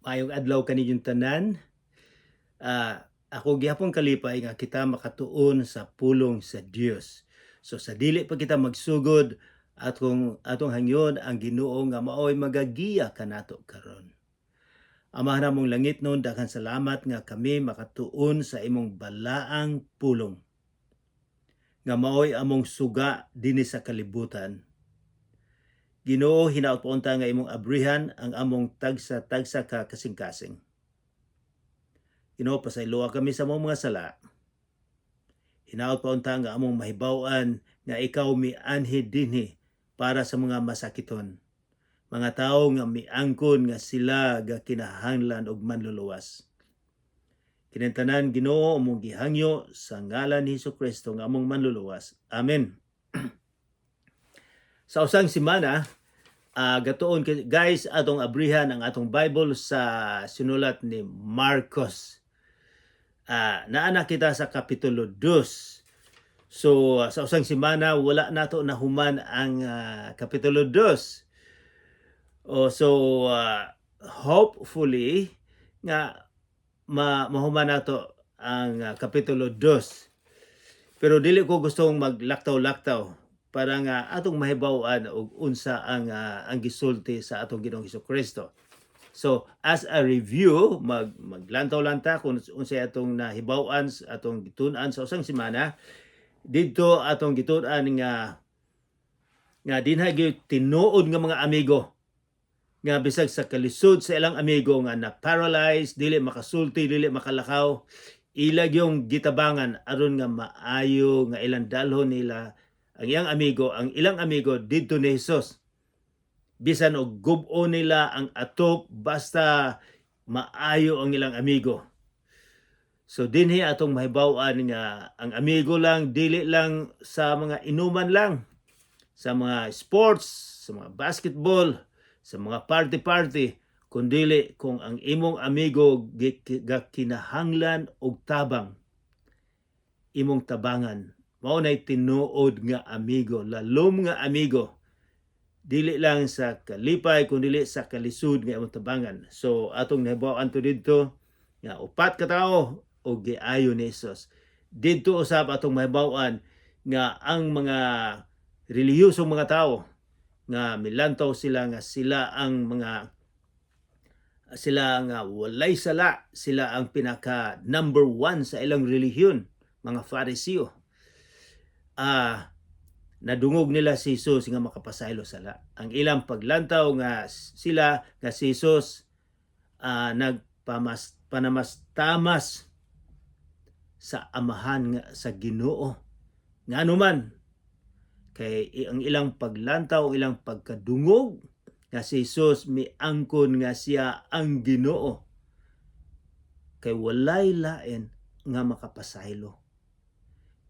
Maayong adlaw kaninyong tanan. Ako gihapon kalipay nga kita makatuon sa pulong sa Dios. So sa dili pa kita magsugod atong hangyon ang Ginoo nga maoy magagiya kanato karon. Amahan namong langit noon, daghang salamat nga kami makatuon sa imong balaang pulong. Nga maoy among suga dinhi sa kalibutan. Ginoo, hinaot paunta nga imong abrihan ang among tagsa-tagsa ka kasing-kasing. Ginoo, pasayloa kami sa mga sala. Hinaot paunta nga among mahibaw-an nga ikaw mianhi dinhi para sa mga masakiton. Mga tawo nga miangkon nga sila ga kinahanglan og manluluwas. Kinentanan Ginoo among gihangyo sa ngalan ni Hesukristo nga among manluluwas. Amen. Sa usang semana, gatuon guys atong abrihan ang atong Bible sa sinulat ni Marcos. Naana kita sa kapitulo 2. So sa usang semana wala nato nahuman ang kapitulo 2. Hopefully nga mahuman nato ang kapitulo 2. Pero dili ko gustong maglaktaw-laktaw para nga atong mahibaw-an og unsa ang gisulti sa atong Ginoong Hesukristo. So as a review, maglantaw-lanta kung unsay atong nahibaw-an, atong gitun-an sa usang semana. Dito atong gitun-an nga dinha gyud tinuod nga mga amigo nga bisag sa kalisod sa ilang amigo nga na-paralyzed, dili makasulti, dili makalakaw, ilag yung gitabangan aron nga maayo nga ilang dalhon nila ang ilang amigo didto ni Hesus. Bisan og gub-o nila ang atop basta maayo ang ilang amigo. So dinhi atong mahibaw-an nga ang amigo lang dili lang sa mga inuman lang, sa mga sports, sa mga basketball, sa mga party-party, kundili kung ang imong amigo kinahanglan og tabang, imong tabangan. Mao nay tinuod nga amigo, lalom nga amigo. Dili lang sa kalipay kundi sa kalisud nga imong tabangan. So atong nahibaw-an to didto nga upat ka tawo og giayo ni Hesus. Didto usab atong mahibaw-an nga ang mga relihiyosong mga tawo nga milantaw sila nga sila nga walay sala, sila ang pinaka number 1 sa ilang relihiyon, mga Fariseo. Nadungog nila si Hesus nga makapasaylo sala. Ang ilang paglantaw nga sila nga si Hesus nagpanamas-tamas sa amahan nga sa Ginoo. Nganuman kay ang ilang paglantaw, ilang pagkadungog nga si Hesus miangkon nga siya ang Ginoo. Kay walay lain nga makapasaylo.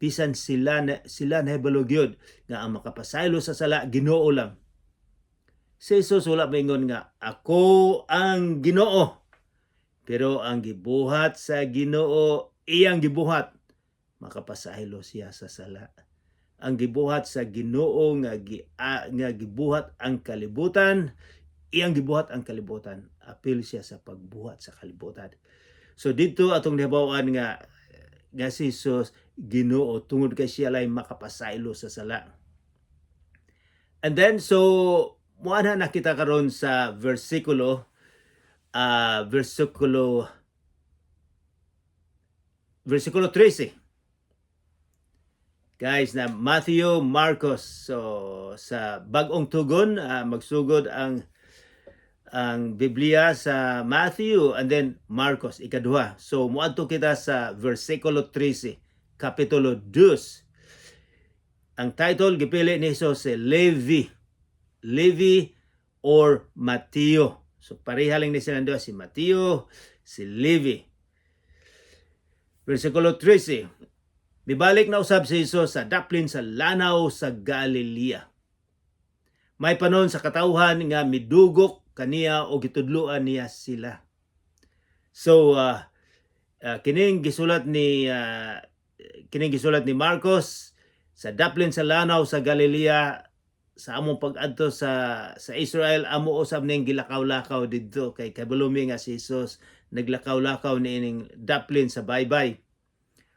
Bisan sila nahibalugyod nga ang makapasaylo sa sala Ginoo lang. Si Hesus wala maingon nga ako ang Ginoo. Pero ang gibuhat sa Ginoo iyang gibuhat, makapasaylo siya sa sala. Ang gibuhat sa Ginoo nga gibuhat ang kalibutan, iyang gibuhat ang kalibutan. Apil siya sa pagbuhat sa kalibutan. So dito atong nahibaw-an nga si Hesus Ginoo tungod kay siya lay makapasaylo sa sala. And then so muana na kita karon sa versikulo 13. Guys, na Matthew, Marcos. So sa bag-ong tugon magsugod ang Biblia sa Matthew and then Marcos ikaduha. So muadto kita sa versikulo 13, kapitulo 2. Ang title gipili ni Hesus si Levi or Mateo. So pareha lang ni sila si Mateo, si Levi. Versikulo 13. Mibalik na usab si Hesus sa daplin sa lanaw sa Galilea. May panon sa katawhan nga midugok kaniya o gitudloan niya sila. So kining gisulat ni Marcos sa daplin sa lanaw sa Galilea sa among pag-adto sa Israel amo usab ning gilakaw-lakaw didto kay kabulumi nga si Jesus naglakaw-lakaw niining daplin sa baybay.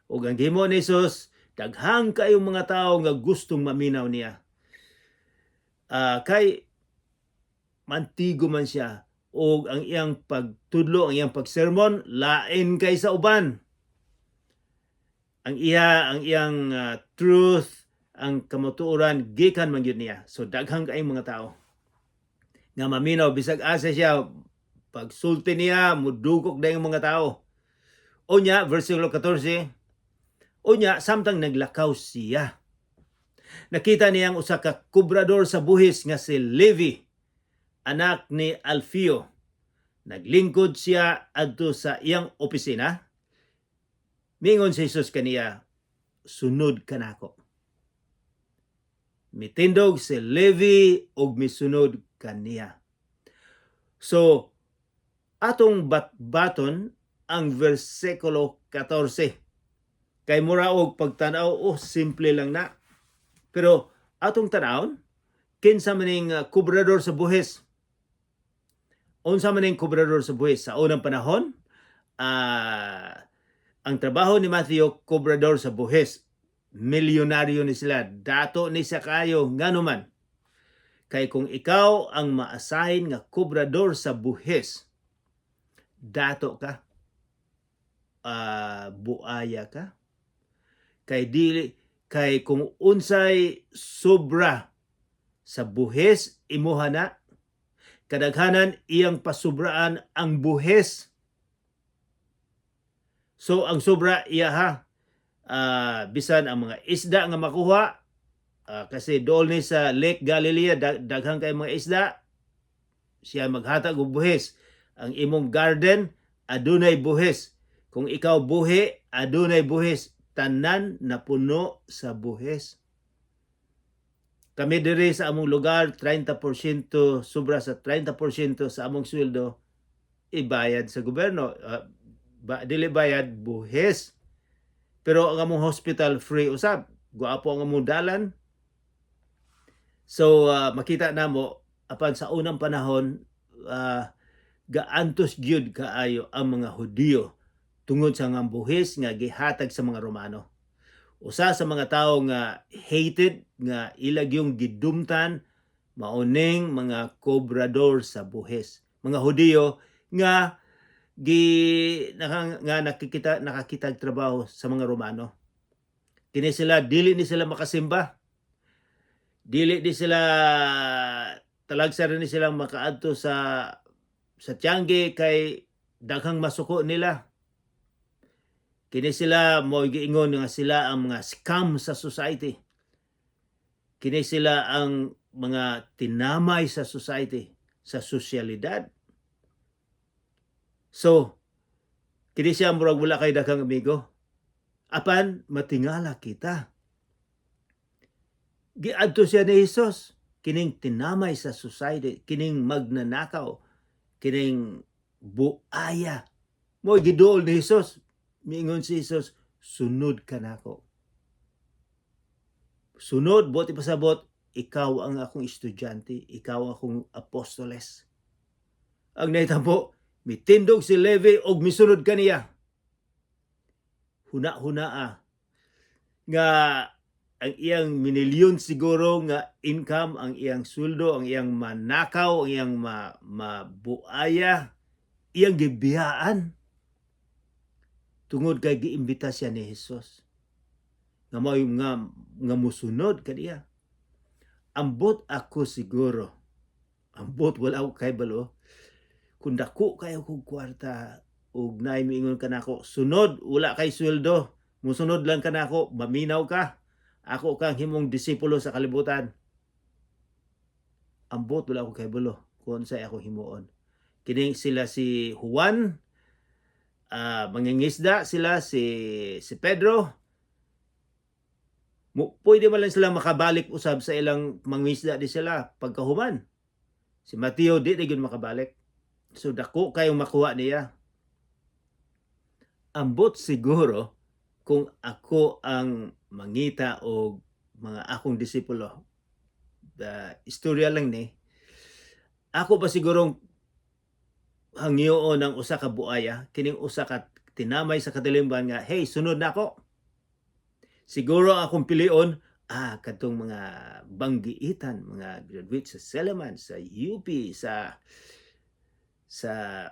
Ug ang gihimo ni Jesus, daghang kayong mga tawo nga gustong maminaw niya. Kay mantigo man siya ug ang iyang pagtudlo, ang iyang pagsermon lain kay sa uban. Ang iyang truth, ang kamatuoran gikan man gyud niya. So daghang kay mga tao nga maminaw bisag asa siya pagsulti niya mudugok dayong mga tao. Unya versikulo 14, unya samtang naglakaw siya, nakita niya ang usa ka kubrador sa buhis nga si Levi, anak ni Alfeo. Naglingkod siya adto sa iyang opisina. Mingon si Jesus kaniya, sunod kanako. Mitindog si Levi og misunod kaniya. So, atong batbaton ang versikulo 14. Kay mura og pagtanaw, simple lang na. Pero atong tanawon, kinsa maning kubrador sa buhis? Unsa maning kubrador sa buhis? Sa unang panahon, ang trabaho ni Matthew, kubrador sa buhis. Milyonaryo ni sila. Dato ni sa kayo, nganuman. Kay kung ikaw ang maasahin nga kubrador sa buhis, dato ka, buaya ka. Kay kung unsay sobra sa buhis, imuha na. Kadaghanan iyang pasubraan ang buhis. So ang sobra iya bisan ang mga isda nga makuha, kasi dool ni sa Lake Galilea daghang kay mga isda, siya maghatag og buhis. Ang imong garden adunay buhis. Kung ikaw buhi, adunay buhis. Tanan na puno sa buhis. Kami diri sa among lugar 30%, sobra sa 30% sa among sweldo ibayad sa gobyerno. Dili bayad buhis. Pero ang among hospital free usab. Guapo ang among dalan. So makita namo apan sa unang panahon gaantos gyud kaayo ang mga Hudiyo tungod sa nga buhis nga gihatag sa mga Romano. Usa sa mga tawo nga hated nga ilag yung gidumtan mauning mga kobrador sa buhis. Mga Hudiyo nga nakakitag trabaho sa mga Romano. Kini sila dili ni sila makasimba. Dili di sila talagsa rin ni silang makaadto sa tiangge kay daghang masuko nila. Kini sila mo giingon nga sila ang mga scam sa society. Kini sila ang mga tinamay sa society, sa sosyalidad. So, kini siya murag wala kay daghang amigo. Apan matingala kita. Giadto siya ni Jesus, kining tinamay sa society, kining magnanakaw, kining buaya. Mo giduol ni Jesus. Miingon si Jesus, sunod ka nako. Sunod, buti pasabot, ikaw ang akong estudyante, ikaw akong apostoles. Ang nahitabo, mitindog si Levi og misunod kaniya. Huna-hunaa nga ang iyang minilyon siguro nga income, ang iyang sweldo, ang iyang manakaw, ang iyang mabuaya, iyang gibiyaan. Tungod kay giimbita siya ni Jesus. Nga musunod kaniya. Ambot ako siguro. Ambot wala ako kay balo. Kung dako kayo kong kwarta, ug naay miingon ka nako, sunod, wala kay sweldo. Musunod lang ka nako, maminaw ka. Ako kang himong disipulo sa kalibutan. Ambot wala ako kay balo kung sa ako himuon. Kining sila si Juan, mangingisda sila, si Pedro. Pwede man lang sila makabalik usab sa ilang mangingisda di sila pagkahuman. Si Mateo di gyud makabalik. So dako kayong makuha niya. Ambot siguro kung ako ang mangita o mga akong disipulo, istorya lang ni. Ako pa sigurong hangyoon ng usa ka buaya, kining usa ka tinamay sa katilimban nga, hey, sunod na ako. Siguro akong pilion, kadtong mga banggiitan, mga graduate sa Seleman, sa UP, sa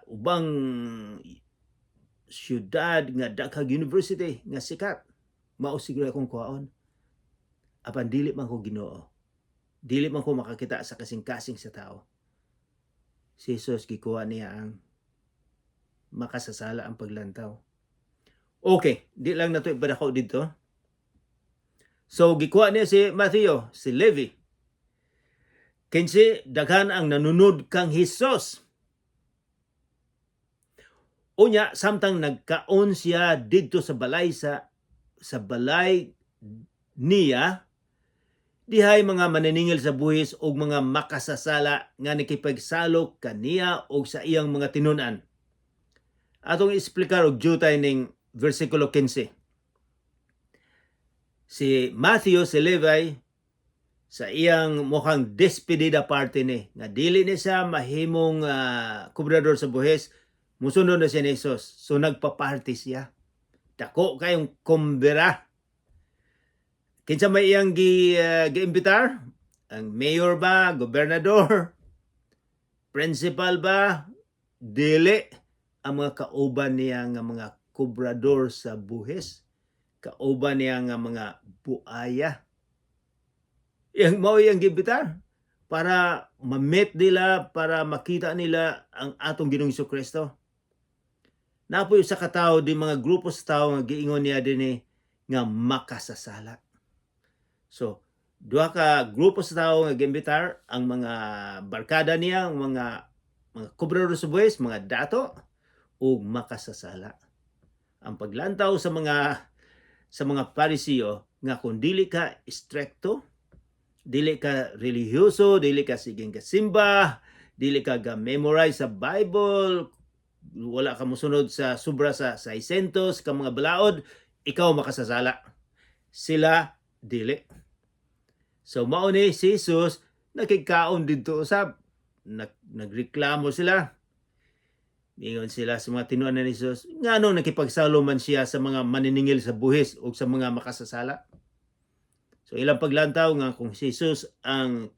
ubang syudad nga daghang university nga sikat. Mao siguro akong kuhaon. Apan dili man ko Ginoo. Dili man ko makakita sa kasing-kasing sa tao. Si Jesus gikuha niya ang makasasala ang paglantaw. Okay, di lang nato ipadako dito. So gikuha niya si Matthew, si Levi. Kinsi daghan ang nanunod kang Jesus. Unya samtang nagkaon siya didto sa balay niya, dihay mga maniningil sa buhis og mga makasasala nga nakipagsalok kaniya og sa iyang mga tinun-an. Atong explicar og jutay ning versikulo 15. Si Matthew, si Levi, sa iyang mukhang despedida party ni, nga dili ni siya mahimong kubrador sa buhis, musunod na siya ni Jesus. So nagpa-party siya. Dako kayong kumbira. Kinsa may iyang gi-imbitar? Ang mayor ba? Gobernador? Principal ba? Dili. Ang mga kauban niya nga mga kubrador sa buhis. Kauban niya nga mga buaya. Yang mao iyang gi-imbitar para ma-meet nila, para makita nila ang atong Ginoong Jesucristo. Napoy sa katawo di mga grupo sa tao nga giingon niya dinhi nga makasasala. So, duha ka grupo sa tao nga giimbitar, ang mga barkada niya, ang mga kubrador sa buhis, mga dato ug makasasala. Ang paglantaw sa mga Parisiyo nga kung dili ka stricto, dili ka relihiyoso, dili ka siging kasimba, dili ka ga-memorize sa Bible, wala ka mosunod sa sobra sa 600 ka mga balaod, ikaw makasasala. Sila dili. So mao ni si Jesus nakikaon didto usab. Nagreklamo sila. Ingon sila sa mga tinuan ni Jesus, ngano nakipagsalo man siya sa mga maniningil sa buhis o sa mga makasasala. So ilang paglantaw nga kung si Jesus ang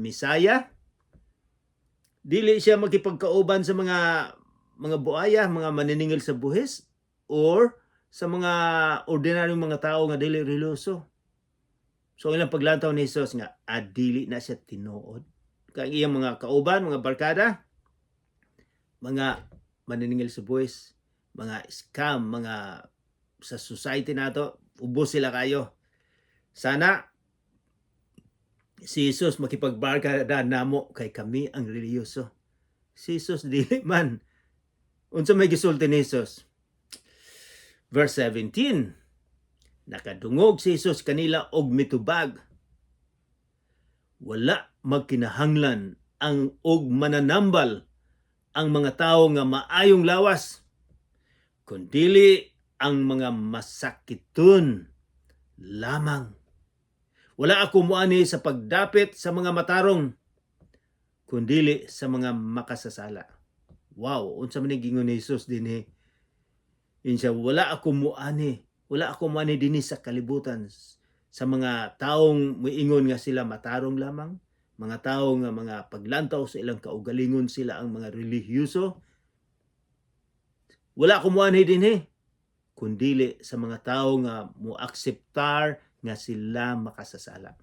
Misaya, dili siya makipagkauban sa mga buaya, mga maniningil sa buhis, or sa mga ordinaryong mga tao nga dili religyoso. So ilang paglantaw ni Jesus nga dili na siya tinuod. Kaya iyang mga kauban, mga barkada, mga maniningil sa buhis, mga scam, mga sa society nato, ubos sila kayo. Sana si Jesus makipagbarkada namo kay kami ang religyoso. Si Jesus dili man. Unsa may gisulti ni Jesus? Verse 17. Nakadungog si Jesus kanila og mitubag. Wala magkinahanglan ang og mananambal ang mga tawo nga maayong lawas, kundili ang mga masakiton lamang. Wala ako muani sa pagdapit sa mga matarong, kundili sa mga makasasala. Wow, unsa man gingon ni Jesus dinhi? Insa wala ako muani dinhi sa kalibutan sa mga taong moingon nga sila matarong lamang, mga tao nga mga paglantaw sa ilang kaugalingon sila ang mga relihiyoso. Wala ko muanhi dinhi kundili sa mga tao nga moakseptar nga sila makasasala.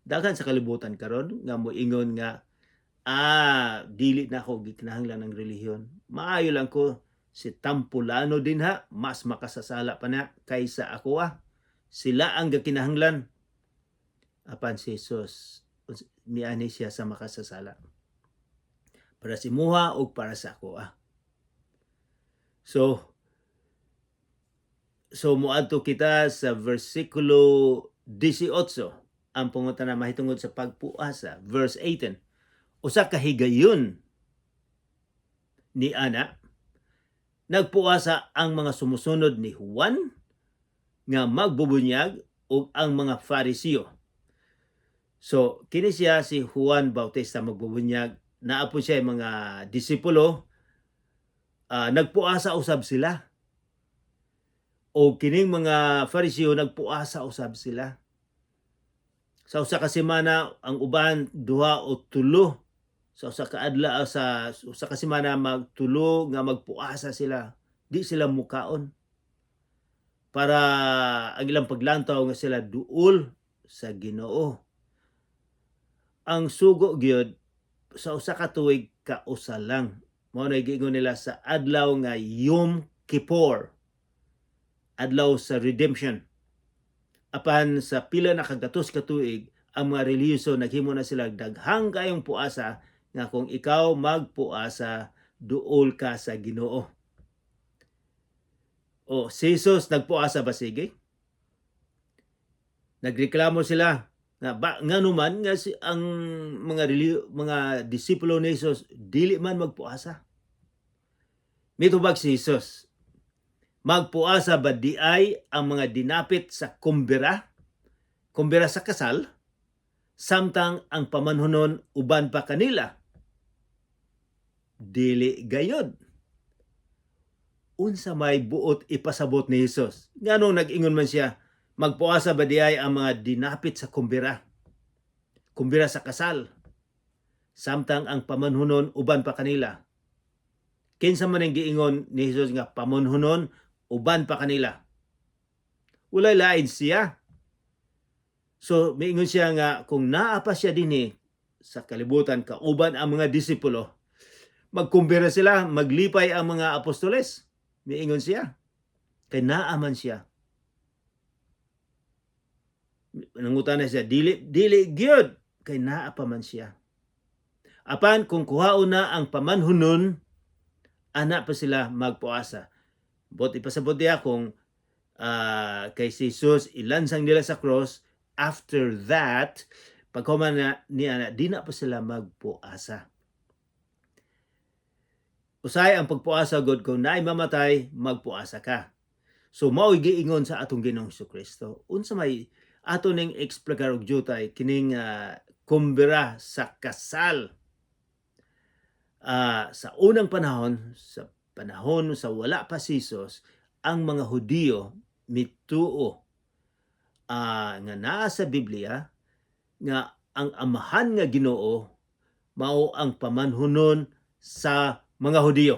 Daghan sa kalibutan karon nga moingon nga dili na ako gikinahanglan ng relihiyon. Maayo lang ko si Tampulano din mas makasasala pa na kaysa ako Sila ang gakinahanglan. Apan si Jesus, miani siya sa makasasala. Para si Muha o para sa ako So muadto kita sa versikulo 18. Ang pungutan na mahitungod sa pagpuasa. Verse 18. Usa ka higayon ni ana, nagpuasa ang mga sumusunod ni Juan nga magbubunyag ug ang mga Farisiyo. So kini siya si Juan Bautista magbubunyag, naa po siya mga disipulo, nagpuasa usab sila, o kining mga Fariseo nagpuasa usab sila. Sa usa ka semana ang uban duha o tulo, sa usa ka adlaw sa usa ka semana magtulo nga magpuasa sila, di sila mukaon para ang ilang paglantaw nga sila duol sa Ginoo. Ang sugo gyud sa usa ka tuig kausa lang, mao na giingon nila sa adlaw nga Yom Kippur, adlaw sa redemption. Apan sa pila na kagatos ka tuig, ang mga relihiyoso naghimo na sila daghang kayong puasa nga kung ikaw magpuasa duol ka sa Ginoo. O si Jesus nagpuasa ba sige? Nagreklamo sila nga naman nga ang mga disipulo ni Jesus dili man magpuasa. Mitubag si Jesus, magpuasa ba di ay ang mga dinapit sa kumbira sa kasal, samtang ang pamanhunon uban pa kanila? Dili gayod. Unsa may buot ipasabot ni Jesus? Nganong nag-ingon man siya, magpuasa ba di ay ang mga dinapit sa kumbira sa kasal, samtang ang pamanhunon uban pa kanila? Kinsa man ang giingon ni Jesus nga pamanhunon uban pa kanila? Walay lain siya. So miingon siya nga kung naa pa siya dinhi sa kalibutan kauban ang mga disipulo, magkumbira sila, maglipay ang mga apostoles. Miingon siya kay naa man siya. Nangutan na siya, dili gyud kay naa pa man siya. Apan kung kuhaon na ang pamanhunon, ana pa sila magpuasa. Bot ipasabot diya kung kay si Jesus ilansang nila sa cross, after that paghuman na niya di na pa sila magpuasa. Usay ang pagpuasa god kung naay mamatay, magpuasa ka. So mao giingon sa atong Ginoong Jesucristo. Unsa may ato ning explicar og jutay kining kumbira sa kasal. Sa unang panahon, sa panahon sa wala pa si Jesus, ang mga Hudiyo mituo nga naa sa Biblia nga ang amahan nga Ginoo mao ang pamanhunon sa mga Hudiyo.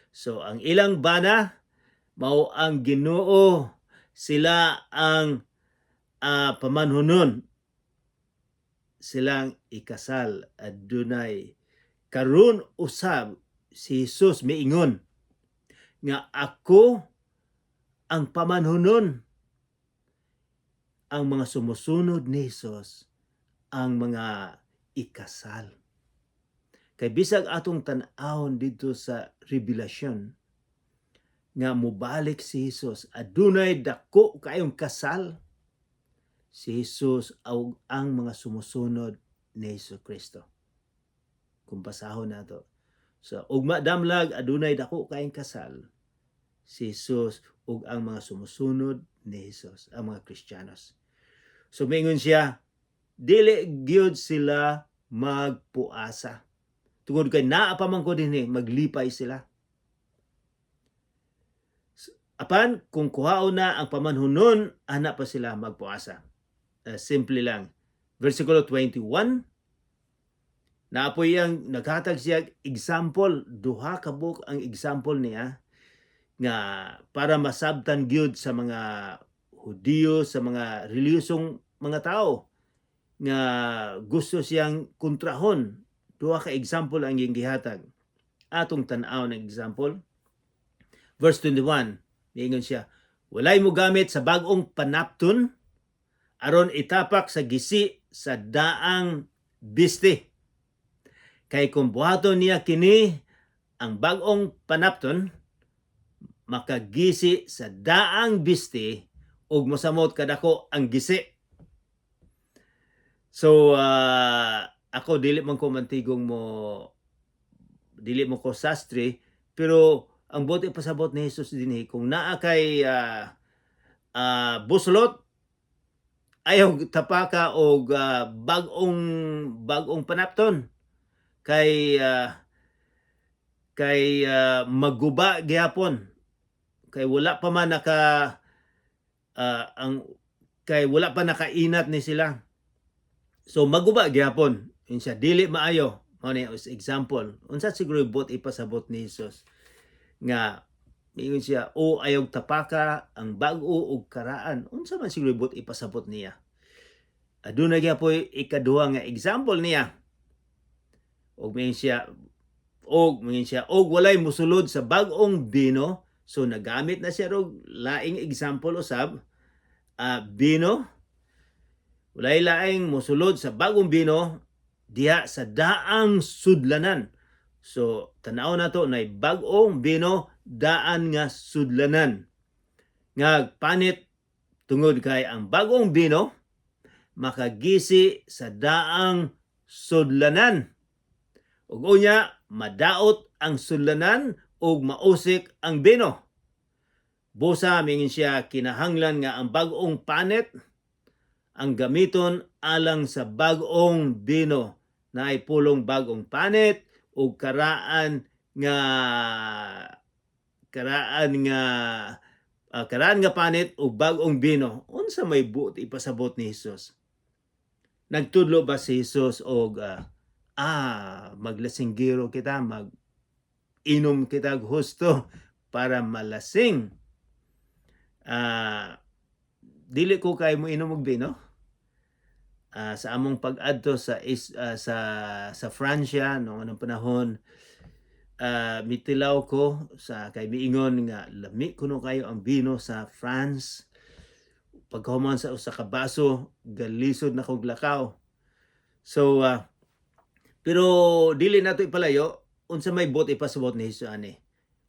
So ang ilang bana mao ang Ginoo, sila ang pamanhunon, silang ikasal. Adunay karon usab si Jesus miingon nga ako ang pamanhunon. Ang mga sumusunod ni Jesus ang mga ikasal. Kay bisag atong tan-awon dito sa Revelasyon nga mubalik si Jesus, adunay dako kayong kasal. Si Jesus ang mga sumusunod ni Jesucristo. Kung pasahon nato sa ugma damlag, adunay dako kayong kasal. Si Jesus ug ang mga sumusunod ni Jesus, ang mga Kristiyanos. So mingon siya, dili gyud sila magpuasa. Tungod kay naa pa man ko dinhi, maglipay sila. Apan kung kuhaon na ang pamanhunon, ana pa sila magpuasa. Simple lang. Versikulo 21, naapoy ang naghatag siya example, duha ka book ang example niya nga para masabtan gyud sa mga Hudiyo, sa mga reliyosong mga tao nga gusto siyang kontrahon. Duha ka example ang iyang gihatag. Atong tan-aw ng example. Verse 21, niingon siya, walay mo gamit sa bagong panapton aron itapak sa gisi sa daang biste. Kay kung buhaton niya kini ang bagong panapton, makagisi sa daang biste ug mosamot kadako ang gisi. So ako dili man ko mantigong dili mo ko sastre, pero ang bote pasabot ni Jesus dinhi kung naa kay buslot ayaw tapaka og bag-ong panapton kay maguba gihapon kay wala pa man ang kay wala pa nakainat ni sila. So maguba gihapon unsa dili maayo mao ni example unsa siguro bot ipasabot ni Hesus nga ingon siya o ayog tapaka ang bag-o ug karaan unsa man siguro bot ipasabot niya. Aduna gyapon ikaduha nga example niya og mayon siya og walay mosulod sa bag-ong bino. So nagamit na siya og laing example usab bino. Walay laing mosulod sa bagong bino diha sa daang sudlanan. So tan-aw nato na bag-ong bino daan nga sudlanan. Nga panit tungod kay ang bagong bino makagisi sa daang sudlanan. Ug unya madaot ang sudlanan ug mausik ang bino. Busa mingin siya kinahanglan nga ang bag-ong panit ang gamiton alang sa bag-ong bino na ay pulong bag-ong panit ug karaan nga panit ug bag-ong bino. Unsa may buot ipasabot ni Hesus? Nagtudlo ba si Hesus og maglasinggiro kita, mag-inom kita husto para malasing? Dili ko kay mo inom og bino. Sa among pag-adto sa Francia noong anong panahon, mitilaw ko sa kay miingon nga lami kuno kayo ang bino sa France. Pagkahuman sa usa ka baso, galisod na kog lakaw. So pero dili nato ipalayo unsa may bot ipasabot ni Hesus ani.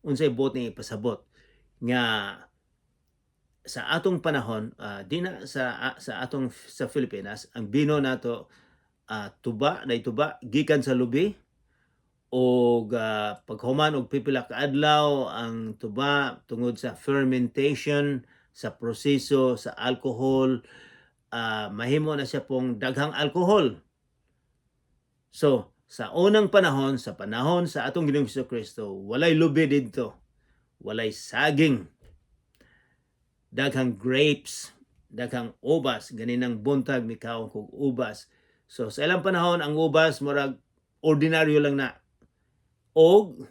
Unsay bot ni ipasabot nga sa atong panahon, sa Pilipinas, ang bino nato tuba gikan sa lubi og paghuman og pipila ka adlaw ang tuba tungod sa fermentation, sa proseso sa alcohol, mahimo na siya pong daghang alcohol. So sa unang panahon, sa panahon sa atong Ginoong Jesucristo, walay lubi didto, walay saging, daghang grapes, daghang ubas, ganinang buntag mikaw kog ubas. So sa ilang panahon ang ubas murag ordinaryo lang na. Og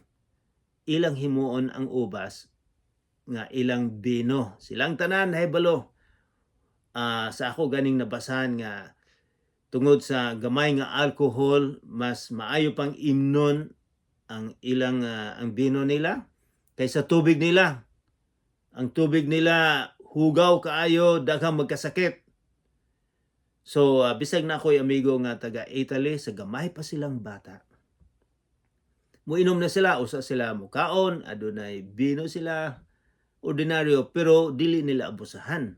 ilang himuon ang ubas nga ilang bino. Silang tanan hibalo. Sa ako ganing nabasahan nga tungod sa gamay nga alcohol mas maayo pang imnon ang ilang ang bino nila kaysa tubig nila. Ang tubig nila hugaw kaayo, daghang magkasakit. So bisag na ako'y amigo nga taga Italy, sa gamay pa silang bata, muinom na sila, usa sila mukaon, adunay bino sila, ordinaryo, pero dili nila abusahan.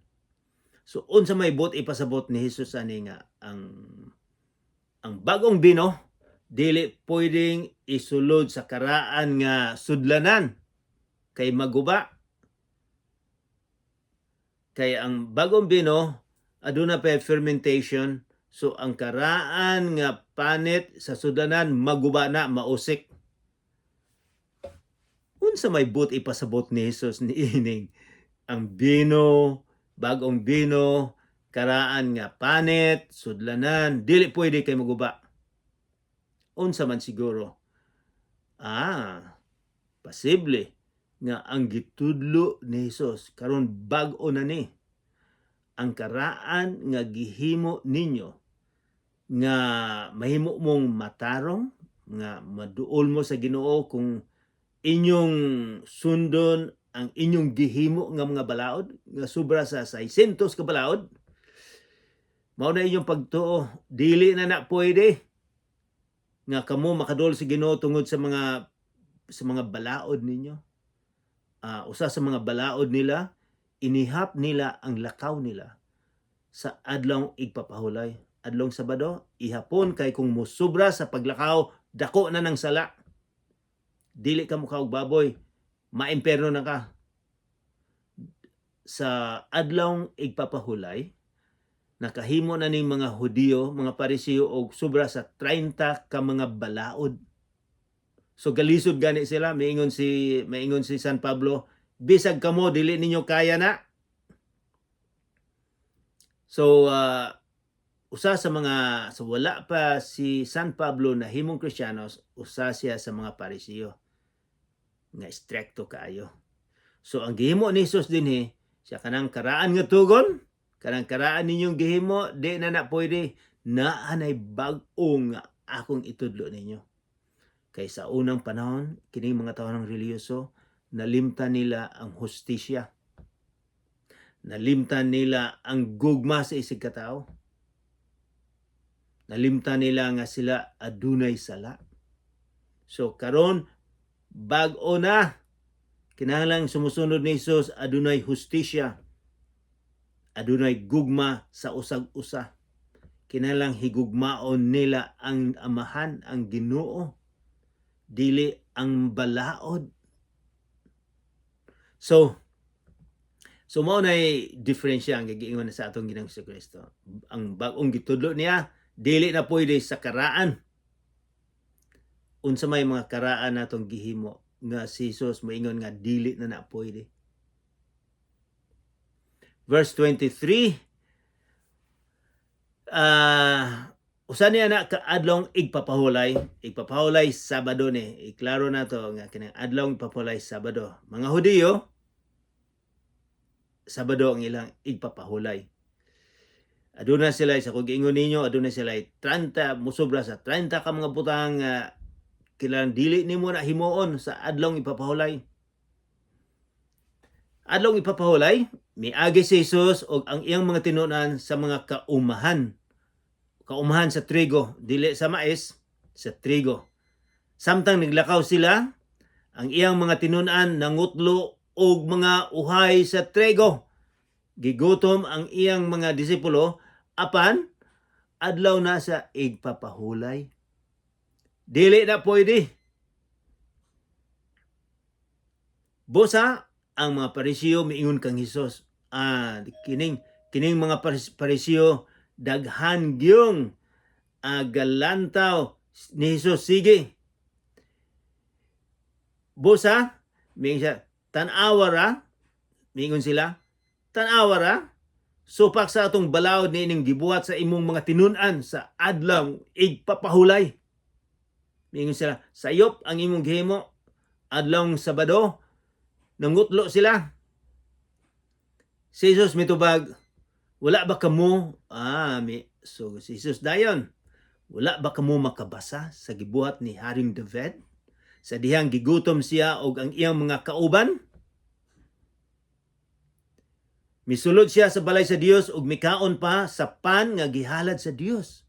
So unsa may bot ipasabot ni Hesus ani nga ang bagong bino dili pwedeng isulod sa karaan nga sudlanan kay maguba. Kay ang bagong bino aduna pa fermentation, so ang karaan nga panit sa sudlanan maguba na, mausik. Unsa may but ipasabot ni Hesus ni ining ang bino, bagong bino, karaan nga panit, sudlanan, dili pwede kay maguba. Unsa man siguro? Posible nga ang gitudlo ni Hesus karon bag-o na ni ang karaan nga gihimo ninyo nga mahimo mong matarong, nga maduol mo sa Ginoo kung inyong sundon ang inyong gihimo nga mga balaod nga sobra sa 600 ka balaod. Mao na inyong pagtuo, dili na pwede nga kamo makadol sa Ginoo tungod sa mga balaod ninyo. Usa sa mga balaod nila, inihap nila ang lakaw nila sa adlong igpapahulay. Adlong Sabado, ihapon kay kung musubra sa paglakaw, dako na ng sala. Dili ka mukha og baboy, maimperno na ka. Sa adlong igpapahulay, nakahimo na ning mga Hudiyo, mga Parisiyo og sobra sa 30 ka mga balaod. So galisod gani sila, maingon si San Pablo, bisag kamo dili ninyo kaya na. So usa sa wala pa si San Pablo na himong Kristiyanos, usa siya sa mga Parisiyo nga stricto kaayo. So ang gihimo ni Jesus dinhi, siya kanang karaan nga tugon, kanang karaan ninyong gihimo, di na pwede, naanay bag-o nga akong itudlo ninyo. Kay sa unang panahon, kining mga tawo ng reliyoso, nalimtan nila ang hustisya. Nalimtan nila ang gugma sa isig katao. Nalimtan nila nga sila adunay sala. So karon bag-o na, kinahanglang sumusunod ni Jesus, adunay hustisya, adunay gugma sa usag-usa. Kinahanglang higugmaon nila ang Amahan, ang Ginoo, dili ang balaod. So mao nay diferensya ang giingon sa atong Ginoong Kristo. Ang bag-ong gitudlo niya, dili na pwede sa karaan. Unsa may mga karaan natong gihimo nga si Jesus moingon nga dili na pwede. Verse 23, usa niya na kaadlong igpapahulay Sabado ni. Iklaro na to nga kinang adlong igpapahulay Sabado. Mga Hudiyo, Sabado ang ilang igpapahulay. Aduna sila sa kung giingon ninyo, aduna sila 30, musobra sa 30 ka mga butang kilang dili nimo na himuon sa adlong ipapahulay. Adlong ipapahulay, miagi si Jesus og ang iyang mga tinunan sa mga kaumahan. Kaumahan sa trigo, dili sa mais, sa trigo. Samtang naglakaw sila, ang iyang mga tinunan nangutlo og mga uhay sa trigo. Gigutom ang iyang mga disipulo, apan adlaw na sa igpapahulay. Dili na pwede. Busa ang mga Parisiyo miingon kang Hesus, kining mga Parisiyo daghan gyung galantaw ni Hesus. Sige. Busa miingon siya, tanawara, miingon sila, tanawara, supak sa atong balaod ni ining gibuhat sa imong mga tinunan sa adlaw igpapahulay. Miingon sila, sayop ang imong gihimo, adlaw Sabado, nangutlo sila. Si Jesus mitubag, wala ba kamo, so si Jesus dayon, wala ba kamo makabasa sa gibuhat ni Haring David? Sa dihang gigutom siya og ang iyang mga kauban? Misulod siya sa balay sa Dios ug mikaon pa sa pan nga gihalad sa Dios.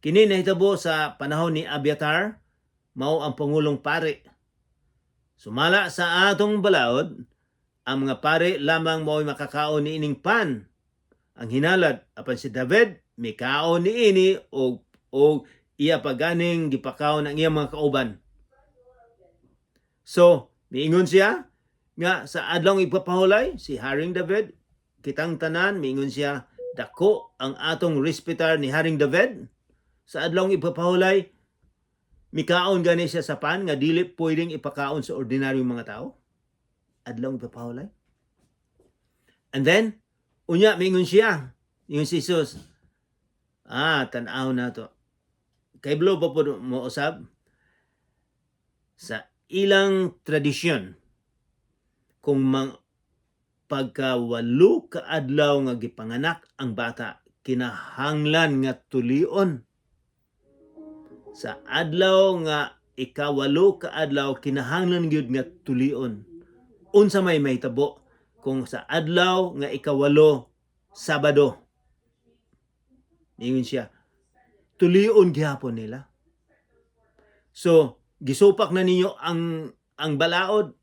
Kini nahitabo sa panahon ni Abiatar, mao ang pangulong pari. Sumala sa atong balaod, ang mga pari lamang mao'y makakaon ni ining pan ang hinalad, apan si David mikaon ni ini og iya paganing gipakaon ang iyang mga kauban. So miingon siya nga sa adlong igpapahulay si Haring David, kitang tanan miingon siya, dako ang atong respetar ni Haring David. Sa adlong ipapahulay, mikaon gani siya sa pan nga dili pwedeng ipakaon sa ordinaryong mga tao. Adlong ipapahulay. And then, unya mingon siya, yung si Jesus, tanaw na to. Kay blow pa po mo usab, sa ilang tradisyon, kung pagka-8 ka adlaw nga gipanganak ang bata, kinahanglan nga tulion. Sa adlaw nga ika-8 ka adlaw, kinahanglan gyud nga tulion. Unsa may mahitabo kung sa adlaw nga ika-8 Sabado, ingon siya, tulion gihapon nila. So gisupak na ninyo ang balaod.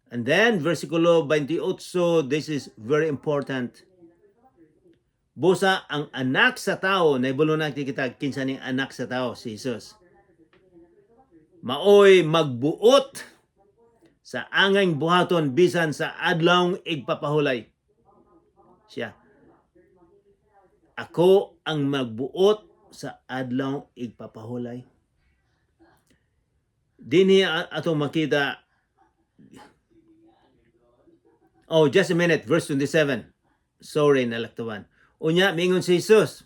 And then versikulo 28, this is very important. Busa ang anak sa tao, naibulo na kita kinsa ning anak sa tao, si Jesus. Maoy magbuot sa angay buhaton bisan sa adlawng igpapahulay. Siya. Ako ang magbuot sa adlaw igpapahulay. Dinhi atong makita. Oh, just a minute, verse 27. Sorry, nalaktawan. Unya, mingon si Jesus,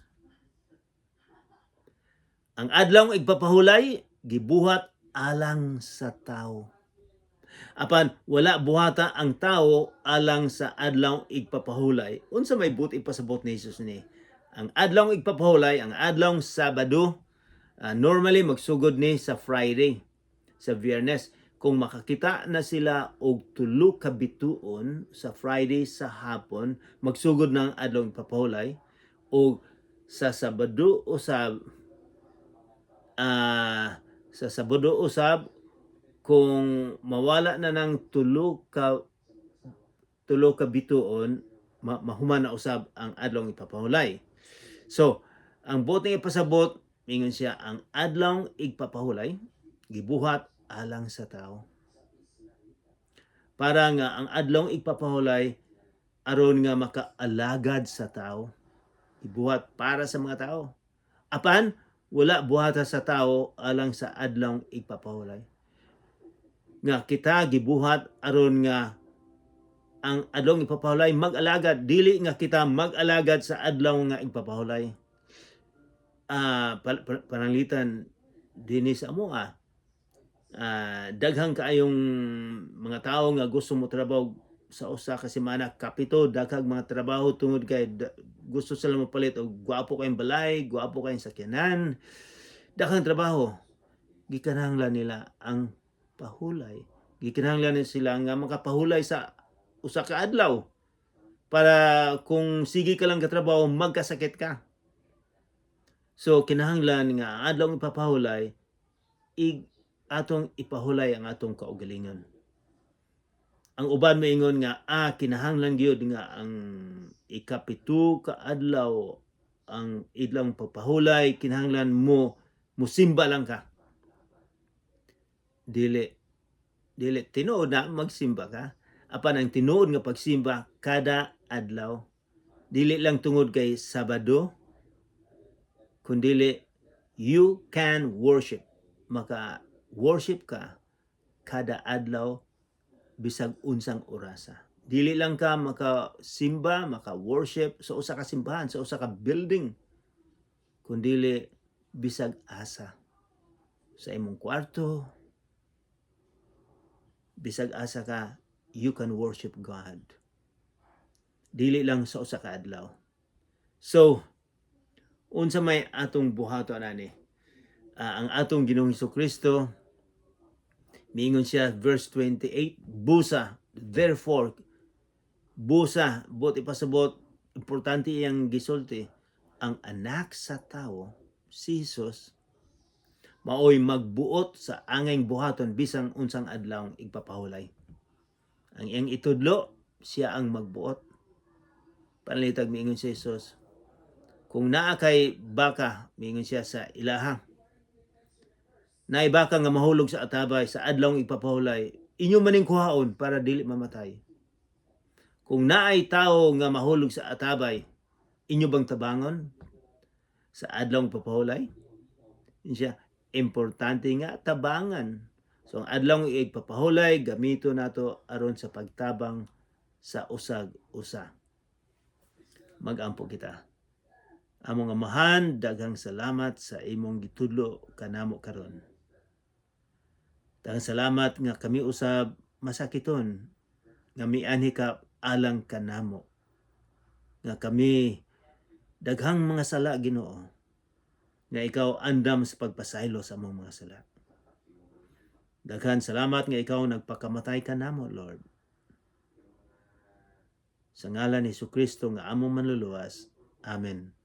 ang adlaw igpapahulay, gibuhat alang sa tao. Apan wala buhata ang tao alang sa adlaw igpapahulay. Unsa may buti pasabot ni Jesus ni? Ang adlaw igpapahulay, ang adlaw Sabado, normally magsugod ni sa Friday, sa Biyernes. Kung makakita na sila og tulo ka bituon sa Friday sa hapon, magsugod ng adlaw igpapahulay, o sa Sabado usab sa Sabado usab, kung mawala na ng tulo ka bituon, mahuman na usab ang adlaw igpapahulay. So, ang buting ipasabot, mingon siya, ang adlaw igpapahulay, gibuhat alang sa tao. Para nga ang adlaw igpapahulay, aron nga makaalagad sa tao. Ibuhat para sa mga tao. Apan, wala buhata sa tao alang sa adlaw igpapahulay. Nga kita gibuhat aron nga ang adlaw igpapahulay mag-alagad, dili nga kita mag-alagad sa adlaw nga igpapahulay. Pananglitan dinhi sa amoa, daghang kaayong mga tao nga gusto mo trabaho sa usa ka semana, kapito daghang mga trabaho tungod kay gusto sila mapalit og gwapo kayong balay, gwapo kayong sakyanan, daghang trabaho. Gikanahanglan nila ang pahulay. Gikinahanglan sila nga makapahulay sa usa ka adlaw para kung sige ka lang katrabaho, magkasakit ka. So kinahanglan nga adlaw ipapahulay, atong ipahulay ang atong kaugalingon. Ang uban maingon nga kinahanglan gyud nga ang ikapito ka adlaw ang idlang pagpahulay, kinahanglan mo musimba lang ka. Dili tinuod na magsimba ka. Apan ang tinuod nga pagsimba kada adlaw, dili lang tungod kay Sabado, kundili you can worship. Maka-worship ka kada adlaw bisag unsang orasa. Dili lang ka makasimba, maka-worship sa usa ka simbahan, sa usa ka building, kundili bisag asa. Sa imong kwarto, bisag asa ka, you can worship God. Dili lang sa usa ka adlaw. So, unsa may atong buhaton ani? Ang atong Ginoong Hesukristo, miingon siya, verse 28, busa, therefore, busa, buti pasabot, importante iyang gisulti, ang anak sa tao, si Jesus, maoy magbuot sa angay buhaton bisang unsang adlaw igpapahulay. Ang iyang itudlo, siya ang magbuot. Panalitag miingon si Jesus, kung naa kay baka, miingon siya sa ilaha, naay baka nga mahulog sa atabay sa adlaw igpapahulay, inyo maning kuhaon para dili mamatay. Kung naay tawo nga mahulog sa atabay, inyo bang tabangon sa adlaw igpapahulay? Siya, importante nga tabangan. So ang adlaw igpapahulay, gamito nato aron sa pagtabang sa usag-usa. Mag-ampo kita. Among amahan, daghang salamat sa imong gitudlo kanamo karon. Daghang salamat nga kami usab masakiton nga mianhi ka alang kanamo. Nga kami daghang mga sala, Ginoo, nga ikaw andam sa pagpasaylo sa among mga sala. Daghan salamat nga ikaw nagpakamatay kanamo, Lord. Sa ngalan ni Jesucristo nga among manluluwas. Amen.